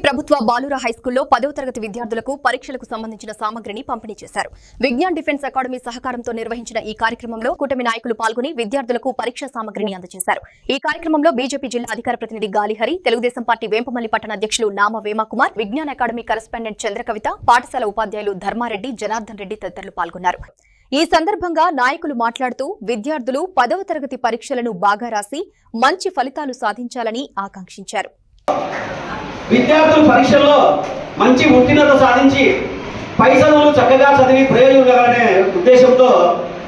ప్రభుత్వ బాలుర హైస్కూల్లో 10వ తరగతి విద్యార్థులకు పరీక్షలకు సంబంధించిన సామగ్రిని పంపిణీ చేశారు. విజ్ఞాన్ డిఫెన్స్ అకాడమీ సహకారంతో నిర్వహించిన ఈ కార్యక్రమంలో కూటమి నాయకులు పాల్గొని విద్యార్థులకు పరీక్షా సామగ్రిని అందజేశారు. ఈ కార్యక్రమంలో బీజేపీ జిల్లా అధికార ప్రతినిధి గాలిహరి, తెలుగుదేశం పార్టీ వేంపమల్లి పట్టణ అధ్యక్షులు నామ వేమకుమార్, విజ్ఞాన్ అకాడమీ కరెస్పాండెంట్ చంద్రకవిత, పాఠశాల ఉపాధ్యాయులు ధర్మారెడ్డి, జనార్దన్ రెడ్డి తదితరులు పాల్గొన్నారు. ఈ సందర్భంగా నాయకులు మాట్లాడుతూ విద్యార్థులు 10వ తరగతి పరీక్షలను బాగా రాసి మంచి ఫలితాలు సాధించాలని ఆకాంక్షించారు. విద్యార్థులు పరీక్షల్లో మంచి ఉత్తీర్ణత సాధించి పై చదువులు చక్కగా చదివి ప్రయోజకులనే ఉద్దేశంతో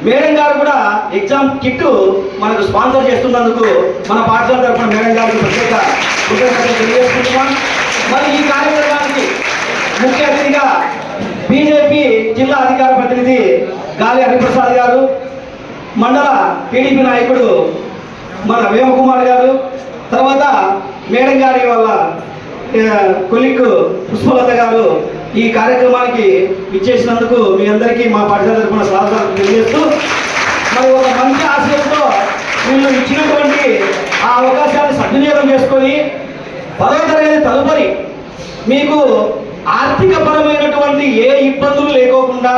మేడం గారు కూడా ఎగ్జామ్ కిట్ మనకు స్పాన్సర్ చేస్తున్నందుకు మన పాఠశాల తరఫున మేడం గారికి ప్రత్యేక కృతజ్ఞతలు తెలియజేస్తున్నాం. మరి ఈ కార్యక్రమానికి ముఖ్య అతిథిగా బీజేపీ జిల్లా అధికార ప్రతినిధి గాలి హరిప్రసాద్ గారు, మండల టీడీపీ నాయకుడు మన వేమకుమార్ గారు, తర్వాత మేడం గారి వాళ్ళ కొలిక్ పుష్పలత గారు ఈ కార్యక్రమానికి ఇచ్చేసినందుకు మీ అందరికీ మా పాఠశాల తరఫున స్వాగతం తెలియజేస్తూ, మరి ఒక మంచి ఆశయంతో వీళ్ళు ఇచ్చినటువంటి ఆ అవకాశాన్ని సద్వినియోగం చేసుకొని 10వ తరగతి తదుపరి మీకు ఆర్థిక పరమైనటువంటి ఏ ఇబ్బందులు లేకోకుండా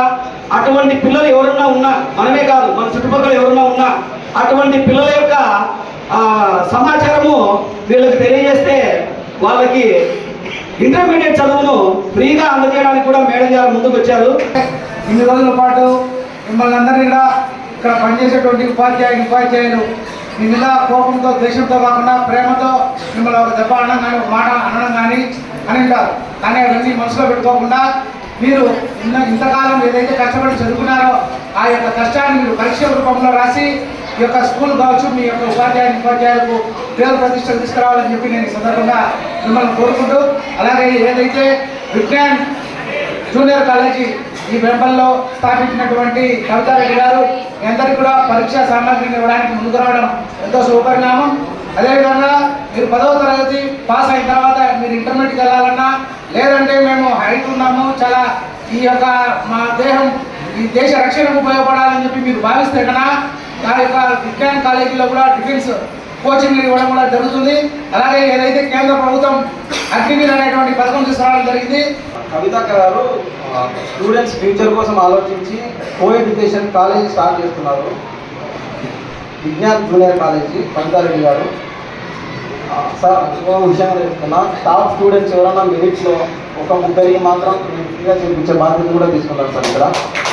అటువంటి పిల్లలు ఎవరన్నా ఉన్నా, మనమే కాదు మన చుట్టుపక్కల ఎవరన్నా ఉన్నా, అటువంటి పిల్లల యొక్క సమాచారము వీళ్ళకి తెలియజేస్తే వాళ్ళకి ఇంటర్మీడియట్ చదువును ఫ్రీగా అందజేయడానికి కూడా మేడం గారు ముందుకు వచ్చారు. ఇన్ని రోజుల పాటు మిమ్మల్ని అందరినీ కూడా ఇక్కడ పనిచేసేటువంటి ఉపాధ్యాయులు మీ మీద కోపంతో, ద్వేషంతో కాకుండా ప్రేమతో మిమ్మల్ని ఒక దెబ్బ అనడం కానీ, ఒక మాట అనడం కానీ అని ఉంటారు. కానీ అవన్నీ మనసులో పెట్టుకోకుండా మీరు ఇంతకాలం ఏదైతే కష్టపడి చదువుకున్నారో ఆ యొక్క కష్టాన్ని మీరు పరీక్ష రూపంలో రాసి ఈ యొక్క స్కూల్ కావచ్చు, మీ యొక్క ఉపాధ్యాయులకు పేరు ప్రతిష్టలు తీసుకురావాలని చెప్పి నేను ఈ సందర్భంగా మిమ్మల్ని కోరుకుంటూ, అలాగే ఏదైతే విజ్ఞాన్ జూనియర్ కాలేజీ ఈ వెంపల్లో స్థాపించినటువంటి కవితారెడ్డి గారు అందరికీ కూడా పరీక్షా సామగ్రిని ఇవ్వడానికి ముందుకు రావడం ఎంతో శుభపరిణామం. అదేవిధంగా మీరు 10వ తరగతి పాస్ అయిన తర్వాత మీరు ఇంటర్మీడియట్కి వెళ్ళాలన్నా, లేదంటే మేము హైట్ ఉన్నాము, చాలా ఈ యొక్క మా దేహం ఈ దేశ రక్షణకు ఉపయోగపడాలని చెప్పి మీరు భావిస్తే కన్నా ఆ యొక్క విజ్ఞాన్ కాలేజీలో కూడా డిఫెన్స్ కోచింగ్ ఇవ్వడం కూడా జరుగుతుంది. అలాగే ఏదైతే కేంద్ర ప్రభుత్వం అగ్నివీర్ అనేటువంటి పథకం తీసుకురావడం జరిగింది. కవిత గారు స్టూడెంట్స్ ఫ్యూచర్ కోసం ఆలోచించి కో ఎడ్యుకేషన్ కాలేజీ స్టార్ట్ చేస్తున్నారు. విజ్ఞాన్ జూనియర్ కాలేజీ కవితారెడ్డి గారు. సార్ ఇంకో విషయం చెప్తున్నా, టాప్ స్టూడెంట్స్ ఎవరన్నా మెరిట్లో ఒక 30 మాత్రం ఫ్రీగా చేయించే బాధ్యత కూడా తీసుకున్నారు సార్ ఇక్కడ.